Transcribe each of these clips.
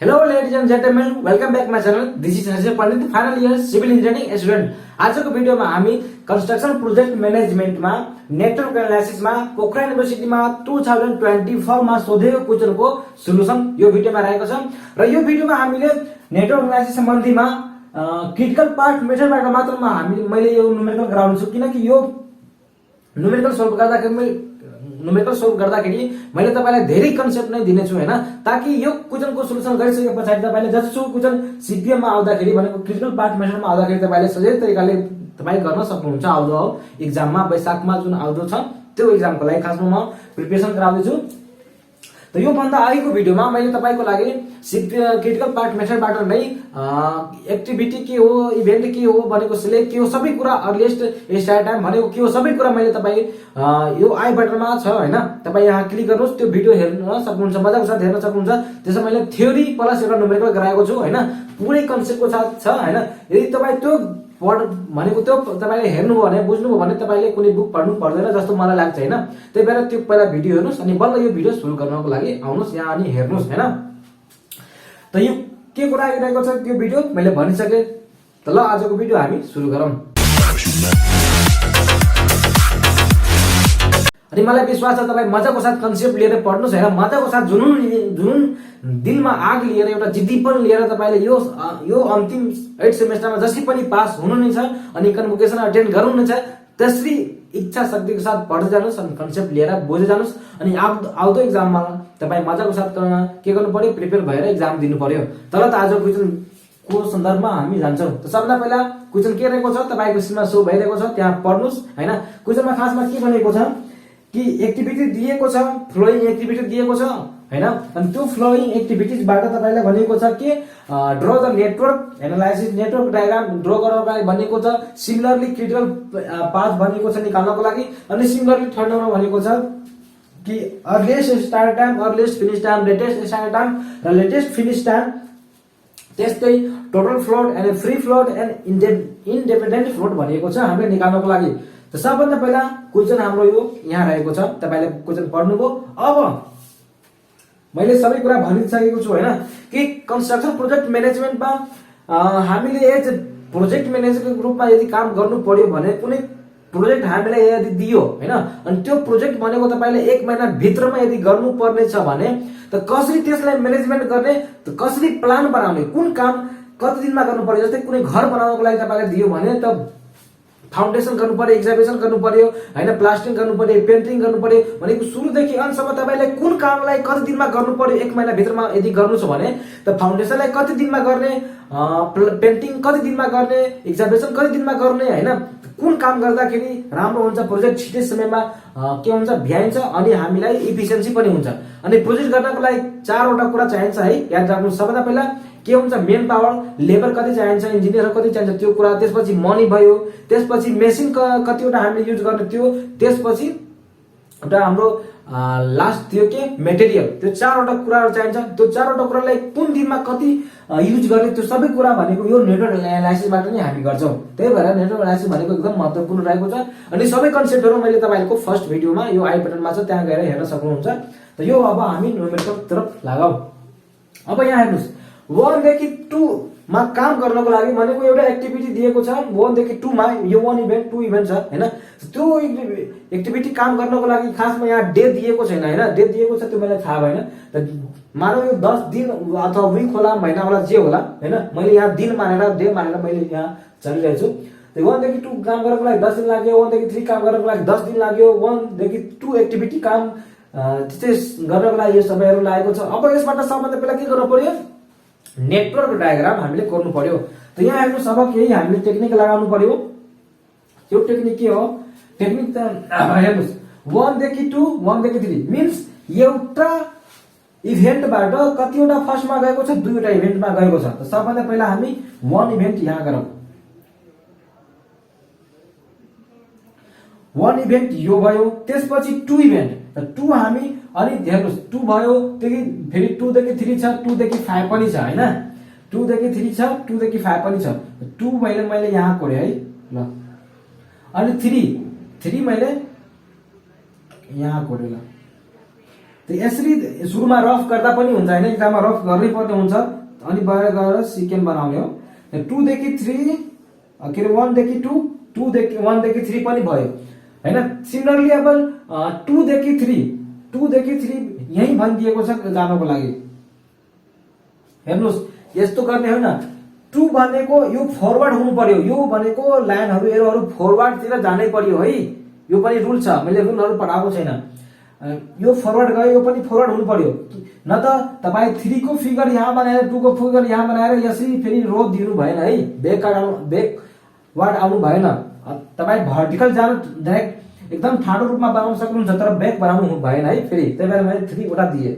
Hello ladies and gentlemen, welcome back my channel. This is Harshit Pandit, final year civil engineering student. आजको भिडियोमा हामी construction project म्यानेजमेन्टमा network एनालाइसिसमा Pokhara युनिभर्सिटीमा 2024 मा सोधेको क्वेशनको solution यो भिडियोमा रहेको छ र यो भिडियोमा हामीले नेटवर्क एनालाइसिस सम्बन्धीमा क्रिटिकल पार्ट मेथडबाट मात्रमा मैले यो न्युमेरिकल गराउँछु किनकि यो न्युमेरिकल सोल्भ गर्दाखेरि मैले तपाईलाई धेरै कन्सेप्ट नै दिनेछु हैन ताकि यो क्वेशनको सोलुसन गरिसके पछाडी तपाईले जतिसुकै क्वेशन सीपीएम मा आउँदाखेरि भनेको क्रिटिकल पार्ट मेथडमा आउँदाखेरि तपाईले सजिलै तरिकाले तपाई गर्न सक्नुहुन्छ आउँदो एक्जाममा वैशाखमा जुन आउँदो छ त्यो एक्जामको लागि खासमा म प्रिपरेसन गराउँदै छु। त यो भन्दा अगाडिको भिडियोमा मैले तपाईको लागि क्रिटिकल पार्ट मेथडबाट नै एक्टिभिटी के हो, इभेन्ट के हो भनेको सिलेक्ट के हो, सबै कुरा अर्लिएस्ट स्टार्ट टाइम भनेको के हो, सबै कुरा मैले तपाई यो आई बटनमा छ हैन, तपाई यहाँ क्लिक गर्नुस्, त्यो भिडियो हेर्न सक्नुहुन्छ, मजाको साथ हेर्न सक्नुहुन्छ। त्यसमा मैले थ्योरी प्लस एउटा न्युमेरिकल गराएको छु हैन, पुरै कन्सेप्टको साथ छ हैन। यदि तपाई त्यो भनेको त्यो तपाईले हेर्नुभयो भने बुझ्नुभयो भने तपाईले कुनै बुक पढ्नु पर्दैन जस्तो मलाई लाग्छ हैन। त्यही भएर त्यो पहिला भिडियो हेर्नुस् अनि बल्ल यो भिडियो सुरु गर्नको लागि आउनुस् यहाँ अनि हेर्नुस् हैन। त यो के कुरा आइरहेको छ त्यो भिडियो मैले भनिसके। त ल आजको भिडियो हामी सुरु गरौँ। अनि मलाई विश्वास छ तपाई मजाको साथ कन्सेप्ट लिएर पढ्नुस् हैन, मजाको साथ जुनुन दिलमा आग लिएर एउटा जिद्दीपन लिएर तपाईले यो अन्तिम 8 सेमेस्टरमा जसरी पनि पास हुनु नै छ अनि कन्भोकेसन अटेन्ड गर्नु नै छ त्यसरी इच्छा शक्तिको साथ पढ्दै जानुस् अनि कन्सेप्ट लिएर बुझ्दै जानुस् अनि आउँदो एक्जाममा तपाई मजाको साथ के गर्नु पर्यो, प्रिपेयर भएर एक्जाम दिनु पर्यो। तर त आज क्वेशनको सन्दर्भमा हामी जान्छौं। त सबभन्दा पहिला क्वेशन के रहेको छ तपाईको स्क्रिनमा शो भइरहेको छ, त्यहाँ पढ्नुस् हैन। क्वेशनमा खासमा के भनेको छ कि एक्टिभिटी दिएको छ, फ्लोइङ एक्टिभिटी दिएको छ हैन। अनि त्यो फ्लोइङ एक्टिभिटीजबाट तपाईलाई भनेको छ कि draw the network analysis, network diagram draw गर्नको लागि भनेको छ। सिमिलरली क्रिटिकल पाथ भनेको छ निकाल्नको लागि। अनि सिमिलरली थर्ड नम्बर भनेको छ कि earliest start time, earliest finish time, latest start time र लेटेस्ट फिनिश टाइम, त्यस्तै total float and free float and independent float भनेको छ हामीले निकाल्नको लागि। त सबभन्दा पहिला क्वेशन हाम्रो यो यहाँ रहेको छ, तपाईले क्वेशन पढ्नुभयो। अब मैले सबै कुरा भनिसकेको छु हैन कि कन्स्ट्रक्सन प्रोजेक्ट म्यानेजमेन्टमा हामीले एज प्रोजेक्ट म्यानेजरको रूपमा यदि काम गर्नु पर्यो भने कुनै प्रोजेक्ट हामीलाई यदि दियो हैन अनि त्यो प्रोजेक्ट भनेको तपाईले 1 महिना भित्रमा यदि गर्नु पर्ने छ भने त कसरी त्यसलाई म्यानेजमेन्ट गर्ने, त कसरी प्लान बनाउने, कुन काम कति दिनमा गर्नु पर्यो। जस्तै कुनै घर बनाउनको लागि तपाईलाई दियो भने त फाउन्डेसन गर्नु पर्यो, एक्जामिनेसन गर्नु पर्यो हैन, प्लास्टरिङ गर्नु पर्यो, पेन्टिङ गर्नु पर्यो भनेको सुरुदेखि अन्तसम्म तपाईलाई कुन कामलाई कति दिनमा गर्नु पर्यो, 1 महिना भित्रमा यदि गर्नु छ भने त फाउन्डेसनलाई कति दिनमा गर्ने, पेन्टिङ कति दिनमा गर्ने, एक्जामिनेसन कति दिनमा गर्ने हैन, कुन काम गर्दाखेरि राम्रो हुन्छ, प्रोजेक्ट छिटै समयमा के हुन्छ भ्याइन्छ अनि हामीलाई इफिसिएन्सी पनि हुन्छ। अनि प्रोजेक्ट गर्नको लागि 4 वटा कुरा चाहिन्छ है, याद राख्नु। सबभन्दा पहिला के हुन्छ मेन पावर, लेबर कति चाहिन्छ, इन्जिनियर कति चाहिन्छ त्यो कुरा, त्यसपछि मनी भयो, त्यसपछि मेसिन कतिवटा हामीले युज गर्ने त्यो, त्यसपछि एउटा हाम्रो लास्ट थियो के मेटेरियल, त्यो 4 वटा कुराहरु चाहिन्छ। त्यो 4 वटा कुरालाई कुन दिनमा कति युज गर्ने त्यो सबै कुरा भनेको यो नेटवर्क एनालाइसिसबाट नै हामी गर्छौं। त्यही भएर नेटवर्क एनालाइसिस भनेको एकदम महत्त्वपूर्ण रहेको छ। अनि सबै कन्सेप्टहरु मैले तपाईहरुको फर्स्ट भिडियोमा यो आई बटनमा छ, त्यहाँ गएर हेर्न सक्नुहुन्छ। त यो अब हामी न्युमेरिकल तर्फ लागौं। अब यहाँ हेर्नुस् 1 देखि 2 मा काम गर्नको लागि भनेको एउटा एक्टिभिटी दिएको छ। 1 देखि 2 मा यो 1 इभेन्ट 2 इभेन्ट छ हैन। त्यो एक्टिभिटी काम गर्नको लागि खासमा यहाँ डे दिएको छैन हैन, डे दिएको छ त्यो मलाई थाहा भएन। त मानौ यो 10 दिन अथवा वीक होला, महिना होला, जे होला हैन, मैले यहाँ दिन मानेर डे मानेर मैले यहाँ चलिरहेको छु। त 1 देखि 2 काम गर्नको लागि 10 दिन लाग्यो, 1 देखि 3 काम गर्नको लागि 10 दिन लाग्यो, 1 देखि 2 एक्टिभिटी काम त्यस्तै गर्नको लागि यो सबैहरु लागेको छ। अब यसबाट सबभन्दा पहिला के गर्नु पर्यो, नेटवर्क डायग्राम हामीले गर्नु पर्यो। त यहाँ हेर्नुस् अब केही हामीले टेक्निक लगाउनु पर्यो। त्यो टेक्निक के हो, टेक्निक त हेर्नुस् 1 देखि 2 1 देखि 3 मिन्स एउटा इभेन्टबाट कतिवटा फर्स्टमा गएको छ, 2 वटा इभेन्टमा गएको छ। त सबभन्दा पहिला हामी 1 इभेन्ट यहाँ गरौँ। 1 इभेन्ट यो भयो, त्यसपछि 2 इभेन्ट, 2 हामी अनि हेर्नुस् 2 भयो, त्यसपछि फेरि 2 देखि 3 छ, 2 देखि 5 पनि छ हैन, 2 देखि 3 छ, 2 देखि 5 पनि छ। 2 मैले यहाँ कोरे है ल, अनि 3 मैले यहाँ कोरे ल। यसरी सुरुमा रफ गर्दा पनि हुन्छ हैन, इक्जाममा रफ गर्नै पर्ने हुन्छ, अनि बाहिर गएर सिक्वेन्स बनाउने हो। 2 देखि 3 के अरे 1 देखि 2, 2 देखि 1 देखि 3 पनि भयो हैन। सिमिलरली अब 2 देखि 3 यही भनिदिएको छ जानको लागि। हेर्नुस् यस्तो गर्ने होइन, 2 भनेको यो फरवर्ड हुनु पर्यो, यो भनेको लाइनहरु एरोहरु फरवर्डतिर जानै पर्यो है, यो पनि रुल छ, मैले रुलहरु पढाएको छैन। यो फरवर्ड गयो, यो पनि फरवर्ड हुनु पर्यो, न त तपाई 3 को फिगर यहाँ बनाएर 2 को फिगर यहाँ बनाएर यसरी फेरि रो दिनु भएन है, ब्याकवर्ड आउनु भएन। तपाई भर्टिकल जानु डाइरेक्ट एकदम ठाडो रूपमा बनाउन सक्नुहुन्छ, तर ब्याक बनाउनु भएन है फेरि, त्यही भएर मैले 3 वटा दिए,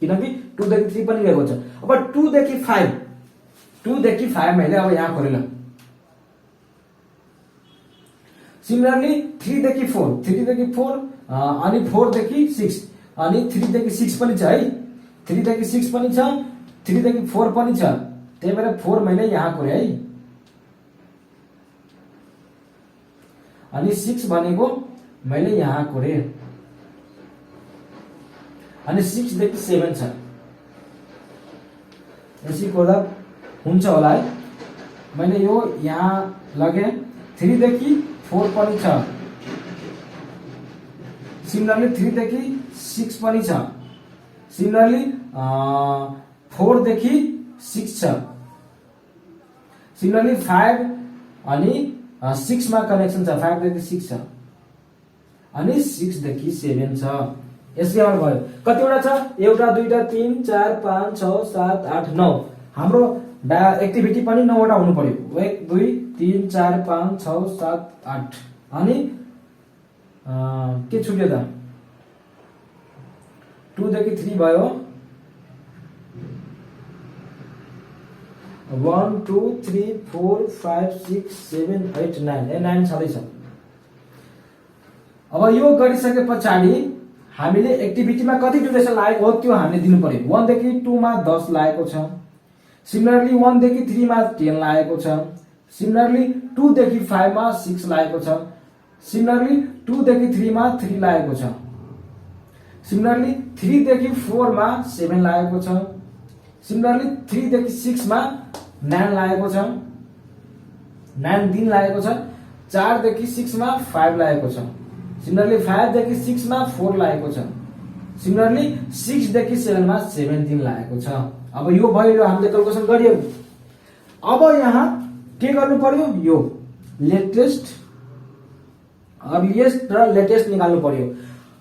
किनकि 2 देखि 3 पनि गएको छ। अब 2 देखि 5 मैले अब यहाँ खोलेन। सिमिलरली 3 देखि 4 अनि 4 देखि 6 अनि 3 देखि 6 पनि छ है, 3 देखि 6 पनि छ, 3 देखि 4 पनि छ, त्यही भएर 4 मैले यहाँ खोले है। अनि 6 भनेको मैले यहाँ खोले, अनि 6 देखि 7 छ, यसरी खोल्दा हुन्छ होला है। मैले यो यहाँ लगे, 3 देखि 4 पनि छ, सिमिलरली 3 देखि 6 पनि छ, सिमिलरली 4 देखि 6 छ, सिमिलरली 5 अनि 6 मा कनेक्सन छ, 5 देखि 6 छ, अनि 6 देखि 7 छ। यसले हाम्रो भयो कतिवटा छ, एउटा दुईटा 3 4 5 6 7 8 9, हाम्रो एक्टिभिटी पनि 9 वटा हुनु पर्यो, 1 2 3 4 5 6 7 8, अनि के छुट्यो त, 2 देखि 3 भयो, 1 2 3 4 5 6 7 8 9, 9 छँदैछ। अब यो गरिसके पछाडि हामीले एक्टिभिटीमा कति ड्युरेसन लागेको हो त्यो हामीले दिनु पर्यो। 1 देखि 2 मा 10 लागेको छ, सिमिलरली 1 देखि 3 मा 10 लागेको छ, सिमिलरली 2 देखि 5 मा 6 लागेको छ, सिमिलरली 2 देखि 3 मा 3 लागेको छ, सिमिलरली 3 देखि 4 मा 7 लागेको छ, सिमिलरली 3 देखि 6 मा 9 लागेको छ, 9 दिन लागेको छ, 4 देखि 6 मा 5 लागेको छ, सिमिलरली 5 देखि 6 मा 4 लागेको छ, सिमिलरली 6 देखि 7 मा 7 दिन लागेको छ। अब यो भयो, यो हामीले क्याल्कुलेसन गरियो। अब यहाँ के गर्नु पर्यो, यो लेटेस्ट अर्लिएस्ट र लेटेस्ट निकाल्नु पर्यो।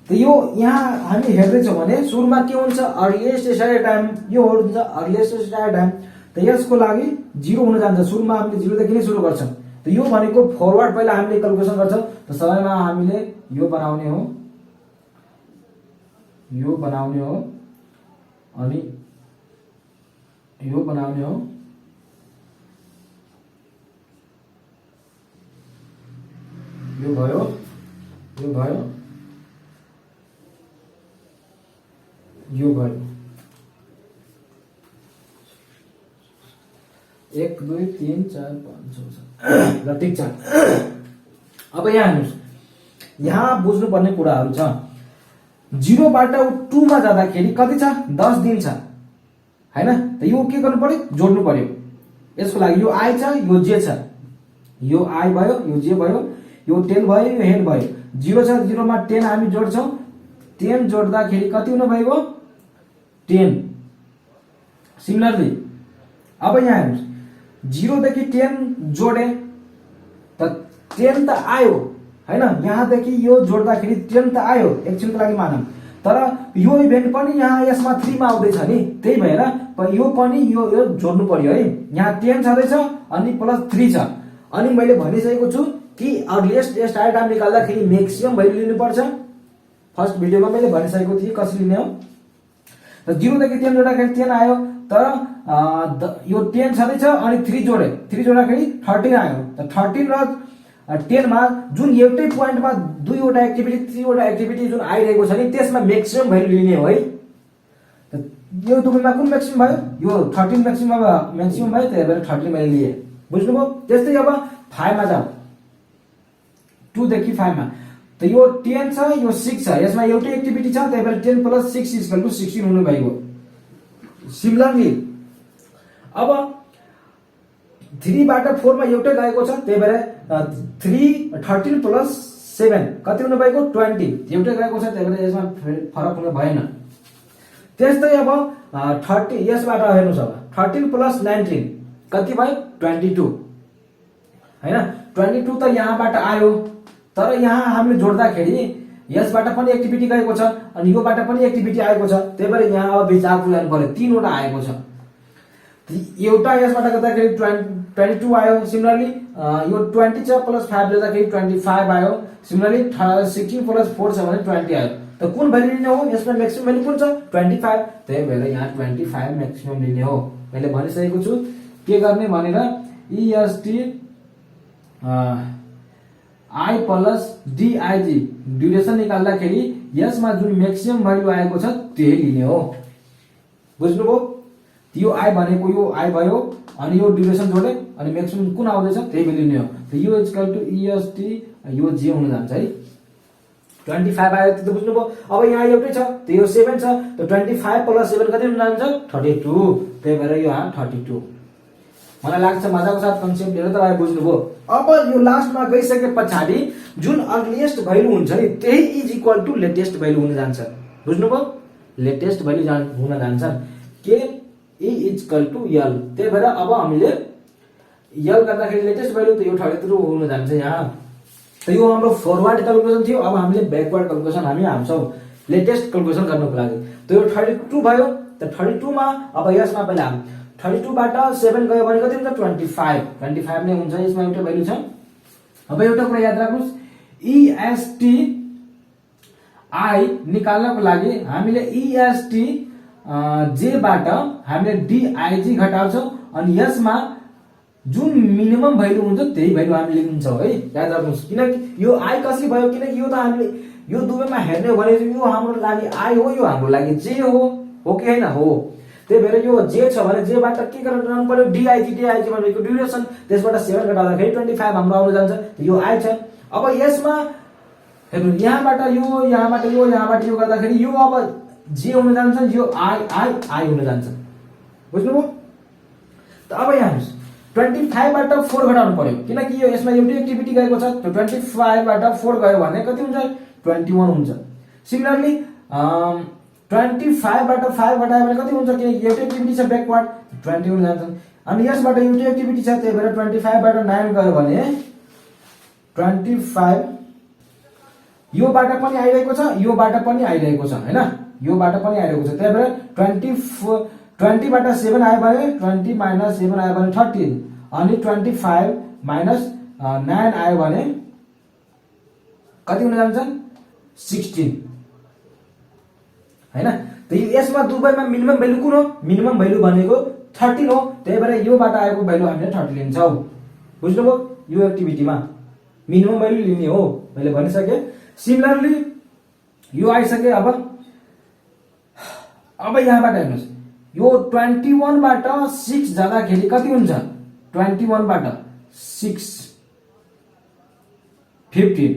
त यो यहाँ हामी हेर्दैछौँ भने सुरुमा के हुन्छ, अर्लिएस्ट स्टार्ट टाइम, यो हुन्छ अर्लिएस्ट स्टार्ट टाइम। त यसको लागि 0 हुन जान्छ, सुरुमा हामीले 0 देखि नै सुरु गर्छौँ। त यो भनेको फरवर्ड पहिला हामीले क्याल्कुलेसन गर्छौँ, त सबैमा हामीले यो बनाउने हो, यो बनाउने हो, अनि यो बनाउने हो, यो भयो, यो भयो, यो भयो, 1 2 3 4 5 6 7 ल ठिक छ। अब यहाँ हेर्नुस्, यहाँ बुझ्नुपर्ने कुराहरू छ। 0 बाट 2 मा जाँदाखेरि कति छ, 10 दिन छ हैन। त यो के गर्नु पर्यो, जोड्नु पर्यो। यसको लागि यो i छ, यो j छ, यो i भयो, यो j भयो, यो 10 भयो, यो हेड भयो। 0 छ, 0 मा 10 हामी जोड्छौं, 10 जोड्दाखेरि कति हुन भयो, 10। सिमिलरली अब यहाँ हेर्नुस्, 0 देखि 10 जोडे त 10 त आयो हैन, यहाँदेखि यो जोड्दाखेरि 10 त आयो, एकछिनको लागि मानौं। तर यो इभेन्ट पनि यहाँ यसमा 3 मा आउँदैछ नि, त्यही भएर यो पनि यो जोड्नु पर्यो है। यहाँ 10 छँदैछ अनि प्लस 3 छ, अनि मैले भनिसकेको छु कि अर्लिएस्ट स्टार्ट टाइम निकाल्दाखेरि म्याक्सिमम भ्यालु लिनुपर्छ। फर्स्ट भिडियोमा मैले भनिसकेको थिएँ कसरी लिने हो। त 0 देखि 10 जोड्दाखेरि 10 आयो, तर यो 10 छँदैछ अनि 3 जोडे, 3 जोड्दाखेरि 13 आयो। त 13 र 10 मा जुन एउटै पोइन्टमा 2 वटा एक्टिभिटी 3 वटा एक्टिभिटी जुन आइरहेको छ नि, त्यसमा म्याक्सिमम भ्यालु लिने हो है। त यो दुवैमा कुन म्याक्सिमम भयो, यो 13 म्याक्सिमम भयो, त्यही भएर 13 मैले लिए। बुझ्नुभयो। त्यस्तै अब 5 मा जाऊ, 2 देखि 5 मा, त त यो 10 छ यो 6 छ, यसमा एउटै एक्टिभिटी छ, त्यही भएर 10 + 6 = 16 हुनु भइगयो। सिमिलरली अब 3 बाट 4 मा एउटै गएको छ, त्यही भएर 13 + 7 कति हुनु भएको 20 एउटै गएको छ, त्यही भएर यसमा फरक हुनु भएन। त्यस्तै अब 30 यसबाट हेर्नुस्, अब 13 + 19 कति भयो 22 हैन। 22 त यहाँबाट आयो, तर यहाँ हामीले जोड्दाखेरि यसबाट पनि एक्टिभिटी गएको छ अनि योबाट पनि एक्टिभिटी आएको छ, त्यही भएर यहाँ अब विचार पुर्याउनु पर्यो, 3 वटा आएको छ। एउटा यसबाट गर्दाखेरि 22 आयो। सिमिलरली यो 20 छ + 5 जोड्दाखेरि 25 आयो। सिमिलरली 16 + 4 छ भने 20 आयो। त कुन भ्यालु लिने हो, यसमा म्याक्सिमम भ्यालु कुन छ 25, त्यही भएर यहाँ 25 म्याक्सिमम लिने हो। मैले भनिसकेको छु के गर्ने भनेर, EST I + DIG ड्युरेसन निकाल्दाखेरि यसमा जुन म्याक्सिमम भ्यालु आएको छ त्यही लिने हो। बुझ्नुभयो? यो I भनेको यो I भयो अनि यो ड्युरेसन जोडे अनि म्याक्सिमम कुन आउँदैछ त्यही भ्यालु लिने हो। त यो EST यो जे हुन जान्छ है 25 आयो, त्यो बुझ्नुभयो। अब यहाँ एउटै छ, त यो 7 छ, त 25 + 7 कति हुन जान्छ 32, त्यही भएर यो यहाँ 32। मलाई लाग्छ मजाको साथ कन्सेप्ट लिएर तपाईले बुझ्नुभयो। अब यो लास्टमा गइसके पछाडि जुन अर्लिएस्ट भ्यालु हुन्छ नि त्यही = लेटेस्ट भ्यालु हुन जान्छ। बुझ्नुभयो? लेटेस्ट भ्यालु हुन जान्छ के E = L, त्यही भएर अब हामीले L गर्दाखेरि लेटेस्ट भ्यालु त यो 32 हुन जान्छ यहाँ। त यो हाम्रो फरवर्ड क्याल्कुलेसन थियो, अब हामीले ब्याकवर्ड क्याल्कुलेसन हामी हाल्छौं लेटेस्ट क्याल्कुलेसन गर्नको लागि। त यो 32 भयो, त 32 मा अब यसमा पहिला 32 बाट 7 गयो भने कति हुन्छ 25 नै हुन्छ, यसमा एउटा भ्यालु छ। अब एउटा कुरा याद राख्नुस्, EST I निकाल्नको लागि हामीले EST J बाट हामीले DIG घटाउँछौं अनि यसमा जुन मिनिमम भ्यालु हुन्छ त्यही भ्यालु हामीले लिन्छौं है, याद राख्नुस्। किनकि यो I कसरी भयो, किनकि यो त हामीले यो दुवैमा हेर्ने हो भने यो हाम्रो लागि I हो, यो हाम्रो लागि J हो कि हैन हो। त्यही भएर यो J छ भने J बाट के गर्नु पर्यो DIG भनेको ड्युरेसन, त्यसबाट 7 घटाउँदाखेरि 25 हाम्रो आउन जान्छ, यो I छ। अब यसमा हेर्नु यहाँबाट यो गर्दाखेरि यो अब J हुन जान्छ, यो I हुन जान्छ। बुझ्नुभयो? त अब यहाँ हेर्नुस् 25 बाट 4 घटाउनु पर्यो, किनकि यो यसमा एउटै एक्टिभिटी गएको छ, त 25 बाट 4 गयो भने कति हुन्छ 21 हुन्छ। सिमिलरली 25 बाट 5 घटायो भने कति हुन्छ, किनकि एउटै एक्टिभिटी छ ब्याकवर्ड 20 हुन जान्छ। अनि यसबाट एउटै एक्टिभिटी छ, त्यही भएर 25 बाट 9 गयो भने 25 यो बाट पनि आइरहेको छ, यो बाट पनि आइरहेको छ हैन, यो बाट पनि आइरहेको छ, त्यही भएर 20 बाट 7 आयो भने 20 - 7 आयो भने 13 अनि 25 - 9 आयो भने कति हुन जान्छ 16 हैन। त यसमा दुवैमा मिनिमम भ्यालु कुन हो, मिनिमम भ्यालु भनेको 13 हो, त्यही भएर यो बाट आएको भ्यालु हामीले 30 लिन्छौं। बुझ्नुभयो? यो एक्टिभिटीमा मिनिमम भ्यालु लिने हो, मैले भनिसके। सिमिलरली यो आइसके। अब यहाँबाट हेर्नुस्, यो 21 बाट 6 जाँदाखेरि कति हुन्छ 21 बाट 6 15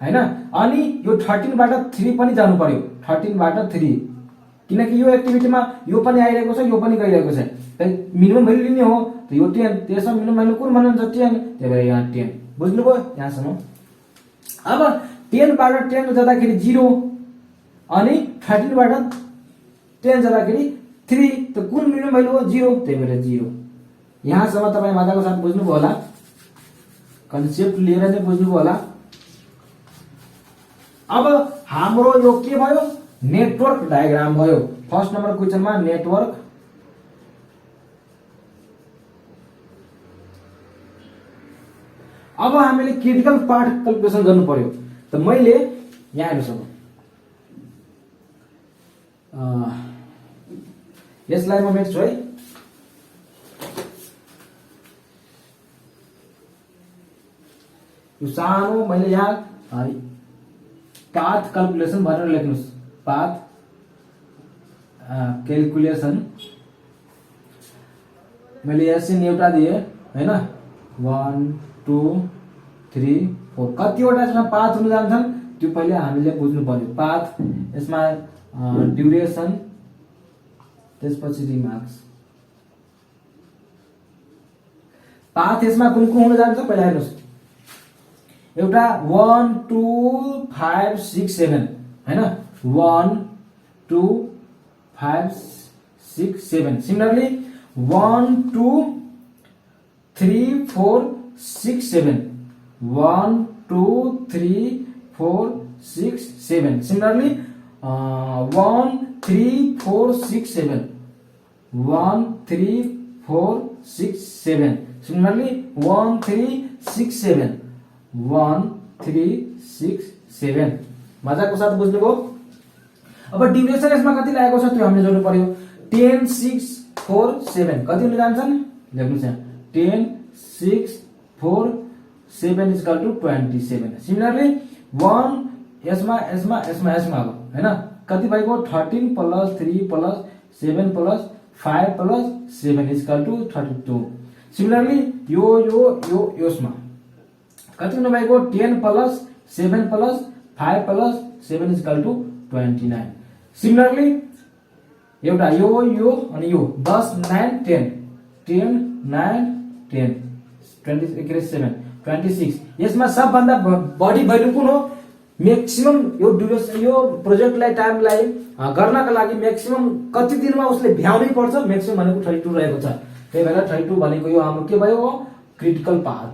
हैन। अनि यो 13 बाट 3 पनि जानु पर्यो, 13 बाट 3, किनकि यो एक्टिभिटीमा यो पनि आइरहेको छ, यो पनि गइरहेको छ, त मिनिमम भ्यालु लिने हो। त यो 10, त्यसमा मिनिमम भ्यालु कुन भनिन्छ 10, त्यही भएर यहाँ 10। बुझ्नुभयो यहाँसम्म? अब 10 बाट 10 जाँदाखेरि 0 अनि 13 बाट 10 जाँदाखेरि 3, त कुन मिनिमम भ्यालु हो 0, त्यही भएर 0। यहाँसम्म तपाई मजाको साथ बुझ्नुभयो होला, कन्सेप्ट लिएर नै बुझ्नुभयो होला। अब हाम्रो यो के भयो नेटवर्क डायग्राम भयो। फर्स्ट नम्बर क्वेशनमा नेटवर्क अब हामीले क्रिटिकल पार्ट क्याल्कुलेसन गर्नु पर्यो। त मैले यहाँ हेर्नुस्, यसलाई म मेट्छु है। यो सानो मैले यहाँ पाथ क्याल्कुलेसन भनेर लेख्नुस्, पाथ क्याल्कुलेसन। मैले एसएन एउटा दिए हैन, 1 2 3 4 कतिवटा यसमा पाथ हुन जान्छन् त्यो पहिले हामीले बुझ्नु पर्यो। पाथ यसमा ड्युरेसन त्यसपछि रिमार्क्स। पाथ यसमा कुन कुन हुन जान्छ पहिला हेर्नुस्। एउटा 1 2 5 6 7 हैन 1 2 5 6 7 सिमिलरली 1 2 3 4 6 7 1 2 3 4 6 7 सिमिलरली 1 3 4 6 7 1 3 4 6 7 सिमिलरली 1 3 6 7 1 3 6 7 मजाको साथ बुझ्नुभयो। अब ड्युरेसन यसमा कति लागेको छ त्यो हामीले जोड्नु पर्यो। 10 6 4 7 कति हुन जान्छन् लेख्नुस् यहाँ 10 6 4 7 इज इक्वल टु 27 सिमिलरली 1 यसमा अब हैन कति भएको 13 plus 3 plus 7 plus 5 plus 7 is equal to 32 similarly यसमा कति हुनु भएको 10 plus 7 plus 5 plus 7 is equal to 29 similarly एउटा यो अनि यो 10 9 10 10 9 10 27 26 यसमा सबभन्दा बढी भ्यालु कुन हो म्याक्सिमम यो ड्युरेसन यो प्रोजेक्टलाई टाइमलाई गर्नका लागि म्याक्सिमम कति दिनमा उसले भ्याउनै पर्छ म्याक्सिमम भनेको 32 रहेको छ। त्यही भएर 32 भनेको यो हाम्रो के भयो क्रिटिकल पाथ।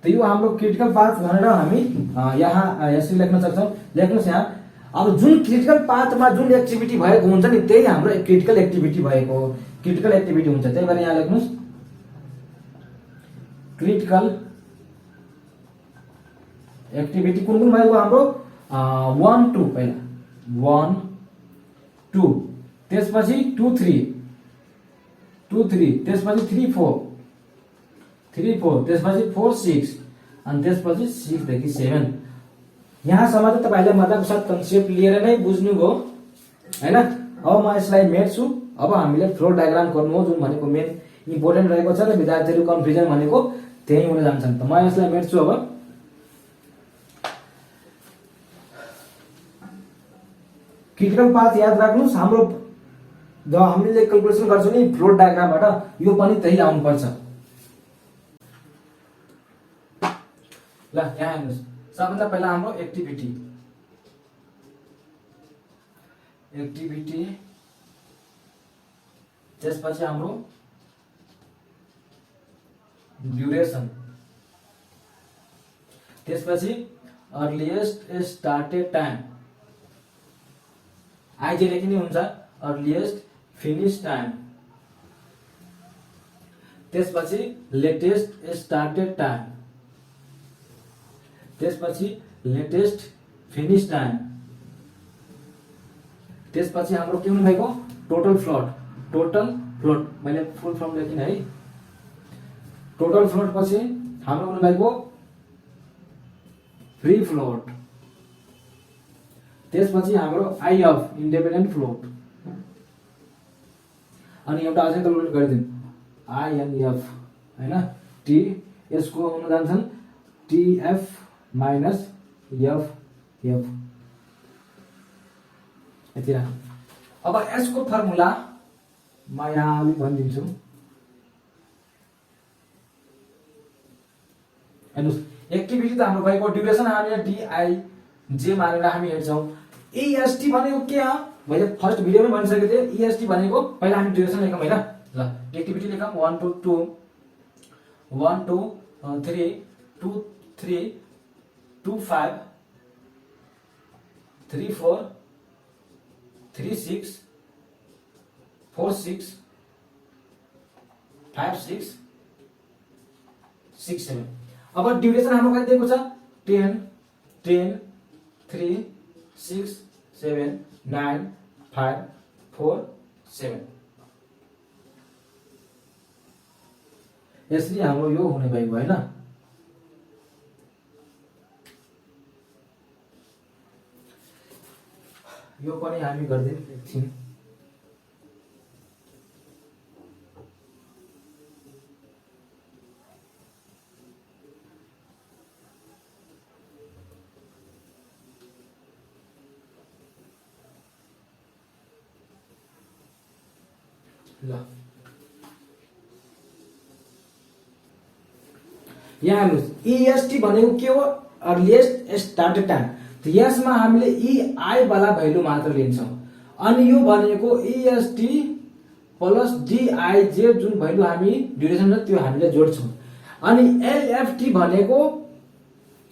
त यो हाम्रो क्रिटिकल पाथ भनेर हामी यहाँ यसरी लेख्न सक्छौं। लेख्नुस् यहाँ अब जुन क्रिटिकल पाथमा जुन एक्टिभिटी भएको हुन्छ नि त्यही हाम्रो क्रिटिकल एक्टिभिटी भएको क्रिटिकल एक्टिभिटी हुन्छ। त्यही भएर यहाँ लेख्नुस् क्रिटिकल एक्टिभिटी कुन कुन भएको हाम्रो 1 2 पहिला 1 2 त्यसपछि 2 3 2 3 त्यसपछि 3 4 3 4 त्यसपछि 4 6 अनि त्यसपछि 6 देखि 7 यहाँसम्म त तपाईहरुले मजाको साथ कन्सेप्ट लिएर नै बुझ्नुभयो हैन। अब म यसलाई मेट्छु। अब हामीले फ्लो डायग्राम गर्नु हो जुन भनेको मेन इम्पोर्टेन्ट रहेको छ र विद्यार्थीहरु कन्फ्युजन भनेको त्यही हुन जान्छन्। त म यसलाई मेट्छु। अब क्रिटिकल पाथ याद राख्नुस् हाम्रो जब हामीले क्याल्कुलेसन गर्छौं नि फ्लो डायग्रामबाट यो पनि त्यही आउनु पर्छ। ल यहाँ हेर्नुस् सबभन्दा पहिला हाम्रो एक्टिभिटी त्यसपछि हाम्रो ड्युरेसन त्यसपछि अर्लिएस्ट स्टार्टेड टाइम आइजे लेखि नै हुन्छ अर्लिएस्ट फिनिश टाइम त्यसपछि लेटेस्ट स्टार्टेड टाइम त्यसपछि लेटेस्ट फिनिश टाइम त्यसपछि हाम्रो के हुनु भएको टोटल फ्लोट मैले फुल फर्म लेखिन है। टोटल फ्लोट पछि हाम्रो हुनु भएको फ्री फ्लोट त्यसपछि हाम्रो आई अफ इन्डिपेन्डेन्ट फ्लोट अनि एउटा अझै क्याल्कुलेट गरिदिनु आइएनएफ हैन टी यसको हुन जान्छन् टीएफ माइनस एफ यति राख। अब यसको फर्मुला म यहाँ अलि भनिदिन्छु। हेर्नुस् एक्टिभिटी त हाम्रो भएको ड्युरेसन हामीले डीआई जे मानेर हामी हेर्छौं। ईएसटी भनेको के हो मैले फर्स्ट भिडियोमै भनिसकेको थिएँ। ईएसटी भनेको पहिला हामी ड्युरेसन लेखौं हैन। ल एक्टिभिटी लेखौं 1 2 2 1 2 3 2 3 2 5 3 4 3 6 4 6 5 6 6 7 अब ड्युरेसन हाम्रो कति दिएको छ 10 10 3 6 7 9 5 4 7 यसरी हाम्रो यो हुने भएको हैन। यो पनि हामी गर्दिन एकछिन। ल यहाँ हेर्नुहोस् EST भनेको के हो, अर्लिएस्ट स्टार्ट टाइम। त यसमा हामीले EI वाला भ्यालु मात्र लिन्छौँ। अनि यो भनेको EST प्लस DIJ जुन भ्यालु हामी ड्युरेसन छ त्यो हामीले जोड्छौँ। अनि LFT भनेको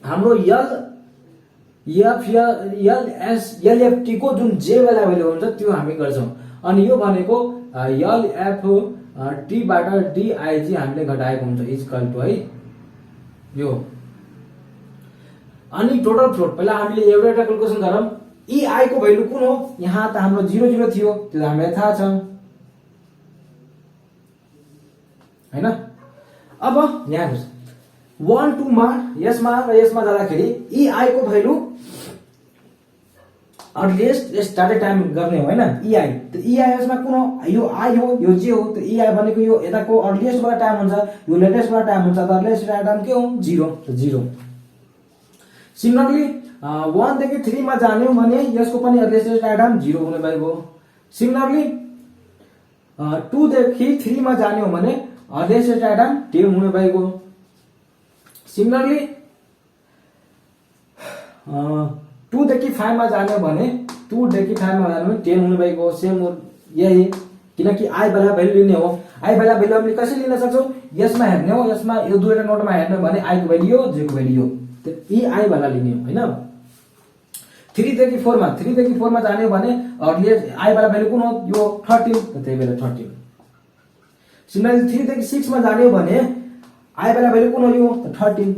हाम्रो LFT को जुन J वाला भ्यालु हुन्छ त्यो हामी गर्छौँ। अनि यो भनेको LFT बाट DIJ हामीले घटाएको हुन्छ इक्वल टु है यो। अनि टोटल फ्लोट पहिला हामीले एउटा क्याल्कुलेसन गरौँ। EI को भ्यालु कुन हो, यहाँ त हाम्रो 0 0 थियो, त्यो हामीलाई थाहा छ हैन। अब यहाँ हेर्नुस् 1 2 मा यसमा जाँदाखेरि EI को भ्यालु अर्लिएस्ट स्टार्ट टाइम गर्ने हो हैन EI। त EI यसमा कुन हो, यो I हो, यो J हो। त EI भनेको यो यताको अर्लिएस्ट वाला टाइम हुन्छ, यो लेटेस्ट वाला टाइम हुन्छ। त अर्लिएस्ट स्टार्ट टाइम के हो 0, त 0। सिमिलरली 1 देखि 3 मा जाने हो भने यसको पनि अर्लिएस्ट स्टार्ट टाइम 0 हुने भएको। सिमिलरली 2 देखि 3 मा जाने हो भने अर्लिएस्ट स्टार्ट टाइम 10 हुने भएको। सिमिलरली 2 देखि 5 मा जाने हो भने 2 देखि 5 मा जाने हो भने 10 हुने भएको। सेम यही, किनकि I वाला भ्यालु लिने हो। I वाला भ्यालु हामीले कसरी लिन सक्छौं, यसमा हेर्ने हो, यसमा यो दुईटा नोटमा हेर्ने हो भने I को भ्यालु हो, J को भ्यालु हो। त EI वाला लिने हो हैन। 3 देखि 4 मा जाने हो भने अर्लिएस्ट I वाला भ्यालु कुन हो, यो 13, त त्यही भएर 13। सिमिलरली 3 देखि 6 मा जाने हो भने I वाला भ्यालु कुन हो, यो 13।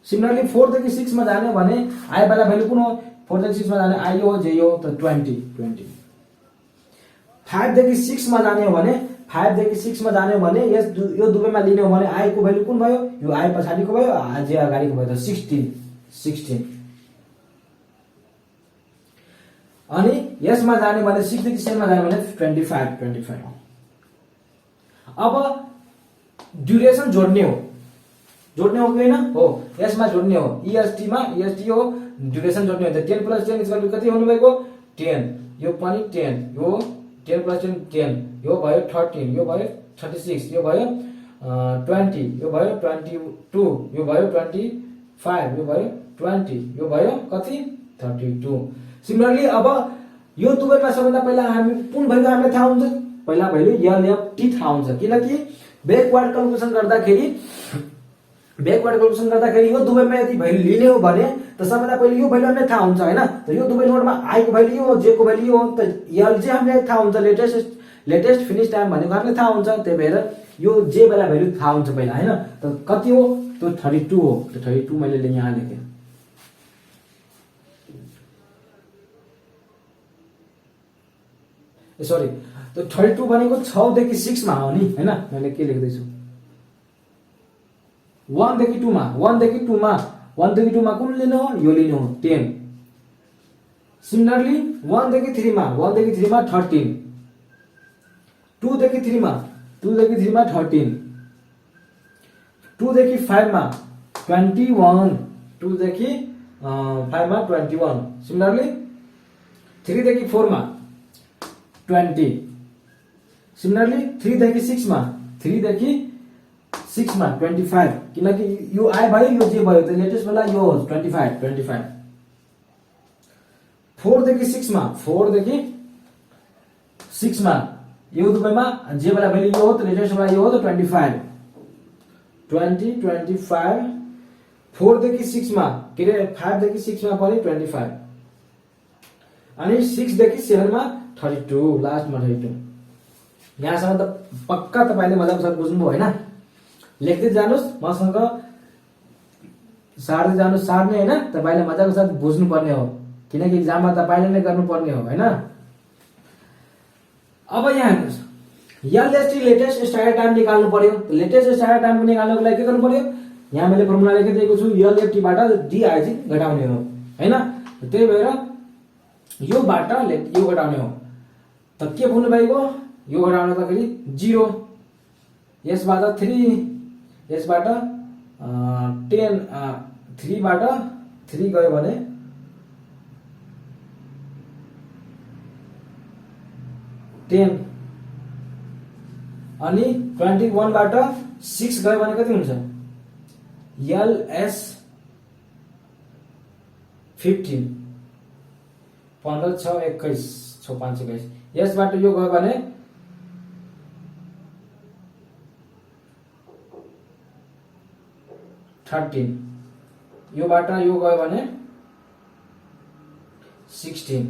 सिमिलरली 4 देखि 6 मा जाने हो भने I वाला भ्यालु कुन हो, 4 देखि 6 मा जाने I हो, J हो, त 20। 5 देखि 6 मा जाने हो भने यो दुवैमा लिने हो भने I को भ्यालु कुन भयो, यो I पछाडिको भयो, J अगाडिको भयो, त 16। अनि यसमा जाने भने 6 देखि 7 मा जाने भने 25। अब ड्युरेसन जोड्ने हो कि हैन हो, यसमा जोड्ने हो। EST हो, ड्युरेसन जोड्ने हो। त 10 + 10 इक्वल टु कति हुनु भएको 10, यो पनि 10, यो 10 + 10 यो भयो 13, यो भयो 36, यो भयो 20, यो भयो 22, यो भयो 25, यो भयो 20, यो भयो कति 32। सिमिलरली अब यो दुवैमा सबैभन्दा पहिला हामी कुन भ्यालु हामीलाई थाहा हुन्छ, पहिला भ्यालु LFT थाहा हुन्छ। किनकि ब्याकवर्ड क्याल्कुलेसन गर्दाखेरि यो दुवैमा यदि भ्यालु लिने हो भने त सबैभन्दा पहिले यो भ्यालु हामीलाई थाहा हुन्छ हैन। त यो दुवै नोटमा I को भ्यालु यो हो, J को भ्यालु यो हो, त LJ हामीलाई थाहा हुन्छ, लेटेस्ट फिनिश टाइम भनेको हामीलाई थाहा हुन्छ। त्यही भएर यो J वाला भ्यालु थाहा हुन्छ पहिला हैन। त कति हो, त्यो 32 हो। त 32 मैले यहाँ लेखे। सरी, त 32 भनेको 6 देखि 6 मा हो नि हैन। मैले के लेख्दै छु, 1 देखि 2 मा कुन लिने हो, यो लिने हो 10। सिमिलरली 1 देखि 3 मा 13। 2 देखि 3 मा 13। 2 देखि 5 मा 21। 2 देखि 5 मा 21। सिमिलरली 3 देखि 4 मा 20। सिमिलरली 3 देखि 6 मा 25, किनकि यो I भयो, यो J भयो, त लेटेस्ट वाला यो हो 25। 4 देखि 6 मा यो दुवैमा J वाला भ्यालु यो हो, त लेटेस्ट वाला यो हो, त 25। 25। 4 देखि 6 मा के रे 5 देखि 6 मा पनि 25। अनि 6 देखि 7 मा 32, लास्टमा 32। यहाँसम्म त पक्का तपाईले मजाको साथ बुझ्नुभयो हैन। लेख्दै जानुस्, मसँग सार्दै जानुस्, सार्ने हैन, तपाईले मजाको साथ बुझ्नु पर्ने हो, किनकि एक्जाममा तपाईले नै गर्नु पर्ने हो हैन। अब यहाँ हेर्नुस्, LST लेटेस्ट स्टार्ट टाइम निकाल्नु पर्यो। लेटेस्ट स्टार्ट टाइम निकाल्नको लागि के गर्नु पर्यो, यहाँ मैले फर्मुला लेखिदिएको छु, LFT बाट DIJ घटाउने हो हैन। त्यही भएर यो बाट यो घटाउने हो। त के हुनु भएको, यो घटाउँदाखेरि 0, यसबाट 3, यसबाट 10, 3 बाट 3 गयो भने 10, अनि 21 बाट 6 गयो भने कति हुन्छ LS 15 15 6 21 6 5 21 यसबाट यो गयो भने 13 यो बाट यो गयो भने 16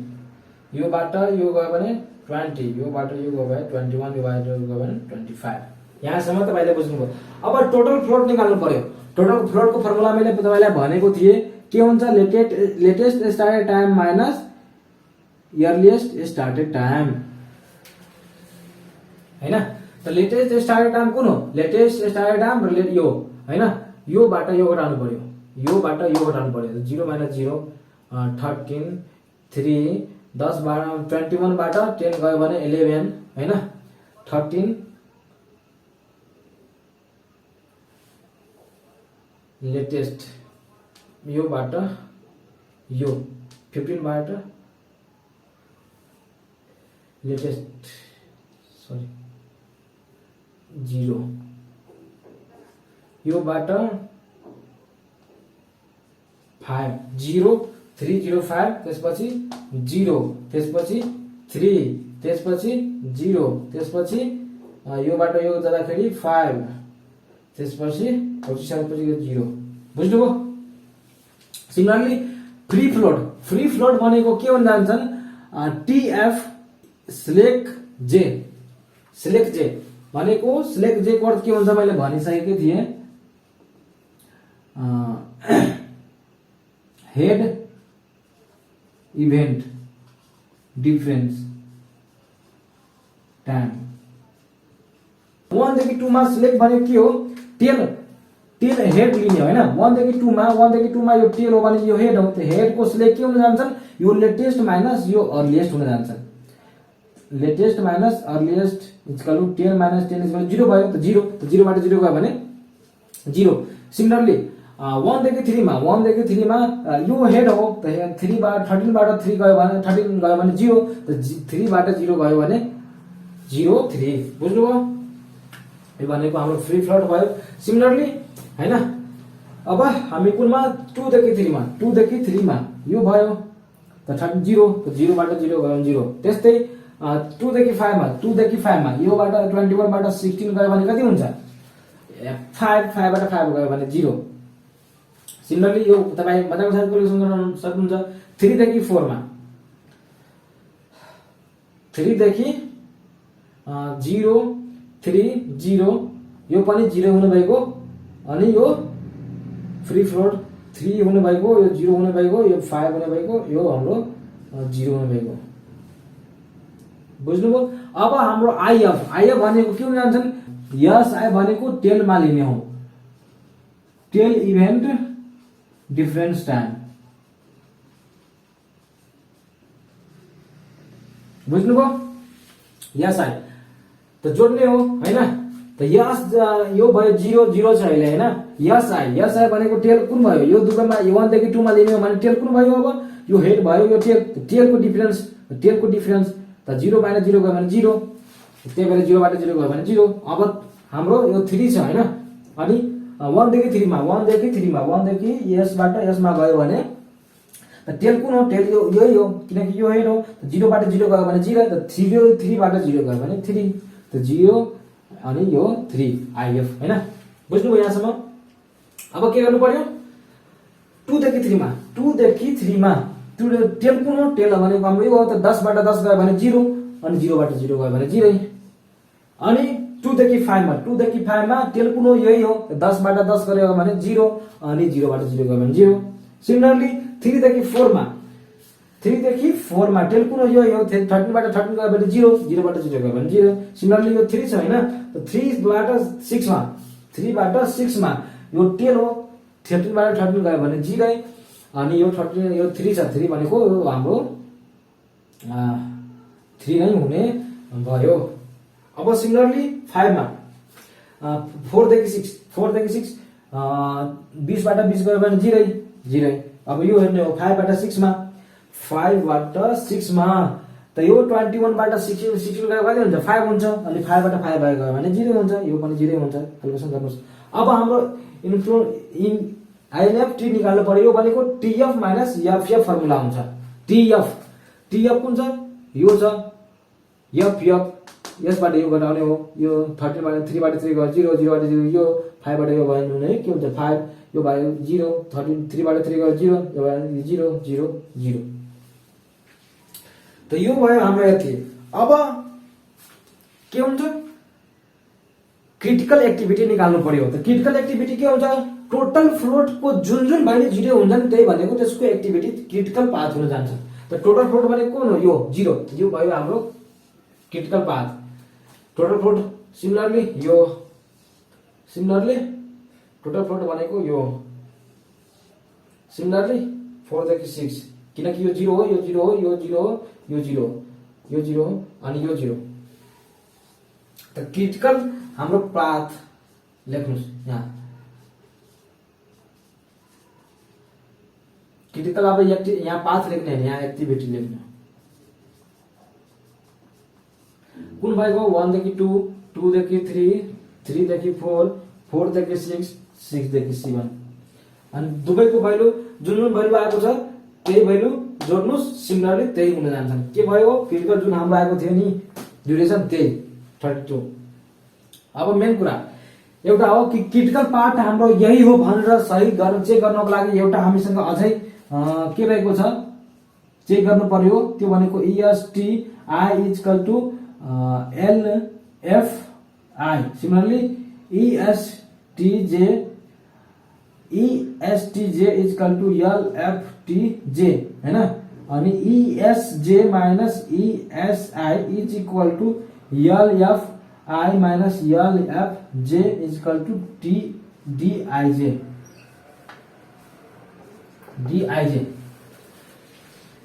यो बाट यो गयो भने 20 यो बाट यो गयो भने 21 यो बाट यो गयो भने 25 यहाँसम्म तपाईले बुझ्नुभयो। अब टोटल फ्लोट निकाल्नु पर्यो। टोटल फ्लोट को फर्मुला मैले तपाईलाई भनेको थिए के हुन्छ latest started time minus earliest started time हैन। त लेटेस्ट स्टार्टेड टाइम कुन हो लेटेस्ट स्टार्टेड टाइम र यो हैन यो बाट यो घटाउनु पर्यो यो बाट यो घटाउनु पर्यो 0 - 0 13 3 10 12 21 बाट 10 गयो भने 11 हैन 13 लेटेस्ट यो बाट यो 15 बाट लेटेस्ट सरी 0 यो बाट 5 0 305 त्यसपछि 0 त्यसपछि 3 त्यसपछि 0 त्यसपछि यो बाट यो जाँदाखेरि 5 त्यसपछि 47 पछि 0 बुझ्नुभयो। सिमिलरली फ्री फ्लोट भनेको के हुन जान्छन् TF सिलेक्ट जे भनेको सिलेक्ट जे को अर्थ के हुन्छ मैले भनिसकेको थिएँ हेड इभेन्ट डिफरेन्स टाइम 1 देखि 2 मा सिलेक्ट भनेको के हो टेल हेड लिने हैन 1 देखि 2 मा यो टेल हो भने यो हेड हो। त्यो हेड को सिलेक्ट के हुन जान्छन् यो लेटेस्ट माइनस यो अर्लिएस्ट हुन जान्छन्। Latest minus earliest equal to 10 - 10 equal 0 भयो। त 0 बाट 0 गयो भने 0। सिमिलरली 1 देखि 3 मा यो हेड हो। त 3 बाट 13 बाट 3 गयो भने 13 गयो भने 0। त 3 बाट 0 गयो भने 0 3 बुझ्नुभयो। यो भनेको हाम्रो फ्री फ्लोट भयो। सिमिलरली हैन अब हामी कुनमा 2 देखि 3 मा यो भयो त 0 त 0 बाट 0 गयो भने 0। त्यस्तै 2 देखि 5 मा यो बाट 21 बाट 16 गयो भने कति हुन्छ 5 बाट 5 गयो भने 0। सिमिलरली यो तपाई मजाको साथ क्याल्कुलेसन गर्न सक्नुहुन्छ। 3 देखि 4 मा 3 देखि 0 3 0 यो पनि 0 हुने भएको अनि यो फ्री फ्लोट 3 हुने भएको यो 0 हुने भएको यो 5 हुने भएको यो हाम्रो 0 हुने भएको बुझ्नुभयो। अब हाम्रो आईएफ भनेको के हुन जान्छन् एसआई भनेको टेल मा लिने हो टेल इभेन्ट डिफरेन्स टाइम बुझ्नुभयो। एसआई त जोड्ने हो हैन। त यस यो भयो 0 0 छ अहिले हैन। एसआई भनेको टेल कुन भयो यो दुवैमा 1 देखि 2 मा लिने हो भने टेल कुन भयो अब यो हेड भयो यो टेल को डिफरेन्स त 0 - 0 गयो भने 0। त्यही भएर 0 बाट 0 गयो भने 0। अब हाम्रो यो 3 छ हैन अनि 1 देखि 3 मा यस बाट यसमा गयो भने त टेल कुन हो टेल यो यही हो किनकि यो हेड हो। 0 बाट 0 गयो भने 0 त 3 बाट 0 गयो भने 3 त 0 अनि यो 3 आईएफ हैन बुझ्नुभयो यहाँसम्म। अब के गर्नु पर्यो 2 देखि 3 मा टेल कुन हो टेल भनेको हाम्रो यो हो त 10 बाट 10 गयो भने 0 अनि 0 बाट 0 गयो भने 0 अनि 2 देखि 5 मा टेल कुन हो यही हो 10 बाट 10 गयो भने 0 अनि 0 बाट 0 गयो भने 0। सिमिलरली 3 देखि 4 मा टेल कुन हो यही हो 13 बाट 13 गयो भने 0 0 बाट 0 गयो भने 0। सिमिलरली यो 3 छ हैन त 3 बाट 6 मा यो टेल हो 13 बाट 13 गयो भने 0 अनि यो 13 यो 3 छ 3 भनेको हाम्रो 3 नै हुने भयो। अब सिमिलरली 5 मा 4 देखि 6 20 बाट 20 गयो भने 0 अब यो हेर्ने हो 5 बाट 6 मा त यो 21 बाट 16 गयो कति हुन्छ 5 हुन्छ अनि 5 बाट 5 बाहिर गयो भने 0 हुन्छ यो पनि 0 हुन्छ क्याल्कुलेसन गर्नुस् अब हाम्रो इन आइएनएफ टी निकाल्नु पर्यो यो भनेको टीएफ माइनस एफएफ फर्मुला हुन्छ टीएफ कुन छ यो छ एफएफ यसबाट यो घटाउने हो यो 13 बाट 3 बाट 3 गयो 0 0 बाट 0 यो 5 बाट यो भयो भने के हुन्छ 5 यो भयो 0 13 3 बाट 3 गयो 0 यो भयो 0 0 0 त यो भयो हाम्रो यति अब के हुन्छ क्रिटिकल एक्टिभिटी निकाल्नु पर्यो त क्रिटिकल एक्टिभिटी के हुन्छ टोटल फ्लोट को जुन जुन भ्यालु 0 हुन्छन् त्यही भनेको त्यसको एक्टिभिटी क्रिटिकल पाथ हुन जान्छ त टोटल फ्लोट भनेको कुन हो यो 0 यो भयो हाम्रो critical path total float similarly total float भनेको यो सिमिलरली 4 देखि 6 किनकि यो 0 हो यो 0 हो यो 0 हो यो 0 यो 0 अनि यो 0 त क्रिटिकल हाम्रो पाथ लेख्नुस् यहाँ क्रिटिकल अब यहाँ पाथ लेख्ने हैन यहाँ एक्टिभिटी लेख्नु कुन भएको 1 देखि 2 2 देखि 3 3 देखि 4 4 देखि 6 6 देखि 7 अनि दुवैको भ्यालु जुन जुन भ्यालु आएको छ त्यही भ्यालु जोड्नुस् सिमिलरली त्यही हुन जान्छन् के भयो क्रिटिकल जुन हाम्रो आएको थियो नि ड्युरेसन त्यही 32 अब मेन कुरा एउटा हो कि क्रिटिकल पार्ट हाम्रो यही हो भनेर सही गर्न चेक गर्नको लागि एउटा हामीसँग अझै के रहेको छ चेक गर्नु पर्यो त्यो भनेको ESTI LFI similarly ESTJ LFTJ हैन अनि ESJ ESI LFI LFJ DIJ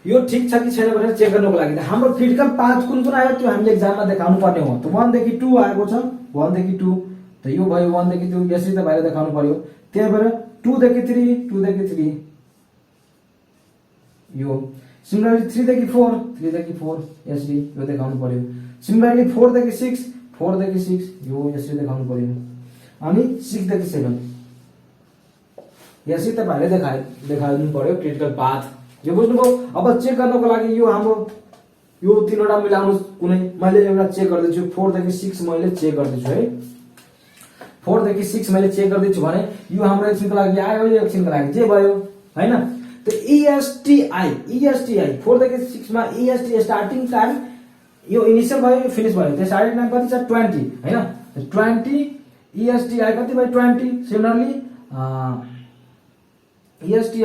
यो ठीक छ कि छैन भनेर चेक गर्नको लागि हाम्रो क्रिटिकल पाथ कुन कुन आयो त्यो हामीले एक्जाममा देखाउनु पर्ने हो त 1 देखि 2 आएको छ 1 देखि 2 त यो भयो 1 देखि 2 यसरी त बाहिर देखाउनु पर्यो त्यही भएर 2 देखि 3 यो सिमिलरली 3 देखि 4 यसरी यो देखाउनु पर्यो सिमिलरली 4 देखि 6 यो यसरी देखाउनु पर्यो अनि 6 देखि 7 यसरी तपाईहरुले देखाउनु पर्यो क्रिटिकल पाथ यो बुझ्नुभयो अब चेक गर्नको लागि यो हाम्रो यो तीनवटा मिलाउनु कुनै मैले एउटा चेक गर्दै छु 4 देखि 6 मैले चेक गर्दै छु है 4 देखि 6 मैले चेक गर्दै छु भने यो हाम्रो एकछिनको लागि आयो यो एकछिनको लागि जे भयो हैन त ESTI 4 देखि 6 मा EST स्टार्टिङ टाइम यो इनिशियल भयो फिनिश भयो त्यो स्टार्टिङ टाइम कति छ 20 हैन 20 ESTI कति भयो 20 सिमिलरली ESTI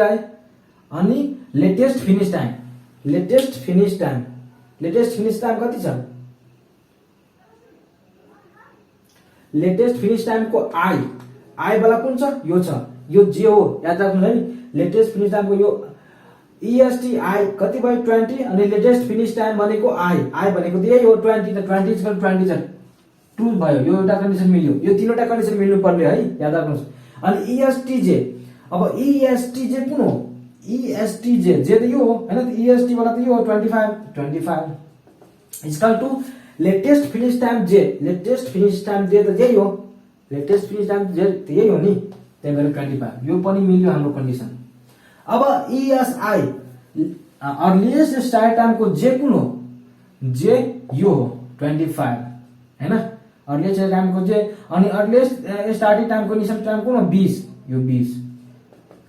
अनि लेटेस्ट फिनिश टाइम कति छ लेटेस्ट फिनिश टाइम को आई वाला कुन छ यो जे हो याद राख्नु है लेटेस्ट फिनिश टाइम को यो ESTI कति भयो 20 अनि लेटेस्ट फिनिश टाइम भनेको आई भनेको यही हो 20 त 20 इक्वल 20 छ 2 भयो यो एउटा कन्डिसन मिल्यो यो तीनवटा कन्डिसन मिल्नु पर्ने है याद राख्नुस् अनि ESTJ अब ESTJ कुन हो ESTJ जे त यो हो हैन त EST वाला त यो हो 25 equal to latest finish time जे त यही हो लेटेस्ट फिनिश टाइम जे त यही हो नि त्यही भएर 25 यो पनि मिल्यो हाम्रो कन्डिसन अब ESI अर्लिएस्ट स्टार्ट टाइम को जे कुन हो जे यो हो 25 हैन अर्लिएस्ट टाइम को जे अनि अर्लिएस्ट स्टार्टिङ टाइम को इनिशियल टाइम कुन हो 20 यो 20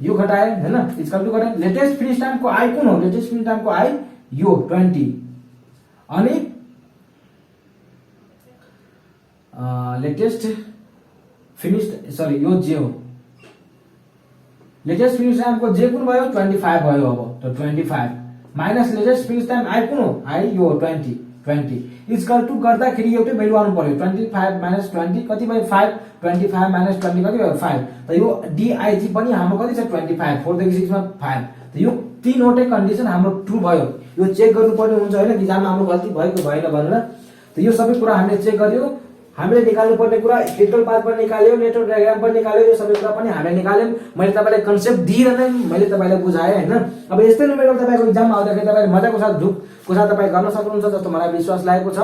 यो घटाए हैन इक्वल टु गरे लेटेस्ट फिनिश टाइम को आई कुन हो लेटेस्ट फिनिश टाइम को आई यो 20 अनि लेटेस्ट फिनिश सरी यो जे हो लेटेस्ट फिनिश टाइम को जे कुन भयो 25 भयो अब त 25 minus latest finish time I कुन हो आई यो 20 इक्वल टु गर्दाखेरि एउटै भ्यालु आउनु पर्यो 25 माइनस 20 कति भयो 5 25 माइनस 20 कति भयो 5 त यो DIG पनि हाम्रो कति छ 25 4 देखि 6 मा 5 त यो तीनवटै कन्डिसन हाम्रो ट्रु भयो यो चेक गर्नुपर्ने हुन्छ हैन कि जानमा हाम्रो गल्ती भएको भएन भनेर त यो सबै कुरा हामीले चेक गर्यो हामीले निकाल्नु पर्ने कुरा इलेक्ट्रोल पाथ पनि निकाल्यो, नेटवर्क डायग्राम पनि निकाल्यो, यो सबै कुरा पनि हामीले निकाल्यौँ। मैले तपाईँलाई कन्सेप्ट दिएर नै मैले तपाईँलाई बुझाएँ होइन। अब यस्तै नम्बर तपाईँको इक्जाम आउँदाखेरि तपाईँले मजाको साथ ढुकको साथ तपाईँ गर्न सक्नुहुन्छ जस्तो मलाई विश्वास लागेको छ।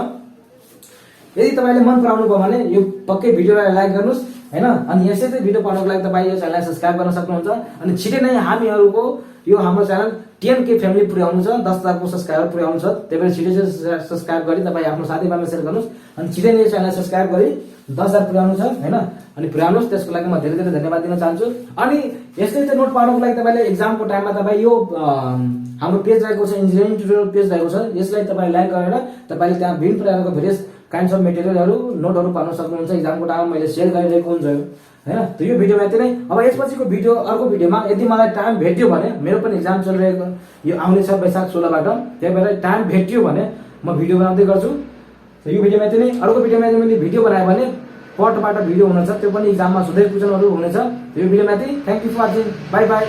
यदि तपाईँले मन पराउनु भयो भने यो पक्कै भिडियोलाई लाइक गर्नुहोस् होइन। अनि यस्तै भिडियो पाउनको लागि तपाईँ यो च्यानललाई सब्सक्राइब गर्न सक्नुहुन्छ। अनि छिटै नै हामीहरूको यो हाम्रो च्यानल 10K फ्यामिली पुर्याउनु छ, 10,000 को सब्सक्राइबर पुर्याउनु छ। त्यही भएर छिटै चाहिँ सब्सक्राइब गरी तपाईँ आफ्नो साथीभाइमा सेयर गर्नुहोस्। अनि छिटै नै यो च्यानल सब्सक्राइब गरी 10,000 पुर्याउनु छ होइन। अनि पुर्याउनुहोस्, त्यसको लागि म धेरै धेरै धन्यवाद दिन चाहन्छु। अनि यस्तै नोट पाउनको लागि तपाईँले एक्जामको टाइममा तपाईँ यो हाम्रो पेज रहेको छ, इन्जिनियरिङ ट्युटोरियल पेज रहेको छ, यसलाई तपाईँ लाइक गरेर तपाईँले त्यहाँ भिन्न प्रकारको भेरियस काइन्ड्स अफ मेटेरियलहरू नोटहरू पाउन सक्नुहुन्छ। एक्जामको टाइममा मैले सेयर गरिरहेको हुन्छ होइन। त यो भिडियोमा यति नै। अब यसपछिको भिडियो अर्को भिडियोमा यदि मलाई टाइम भेट्यो भने, मेरो पनि एक्जाम चलिरहेको यो आउने छ वैशाख 16बाट, त्यही भएर टाइम भेट्यो भने म भिडियो बनाउँदै गर्छु। यो भिडियोमा यति नै। अर्को भिडियोमा यदि मैले भिडियो बनाएँ भने पटबाट भिडियो हुनेछ, त्यो पनि एक्जाममा सोधै क्वेसनहरू हुनेछ। यो भिडियोमा यति। Thank you for watching. Bye by.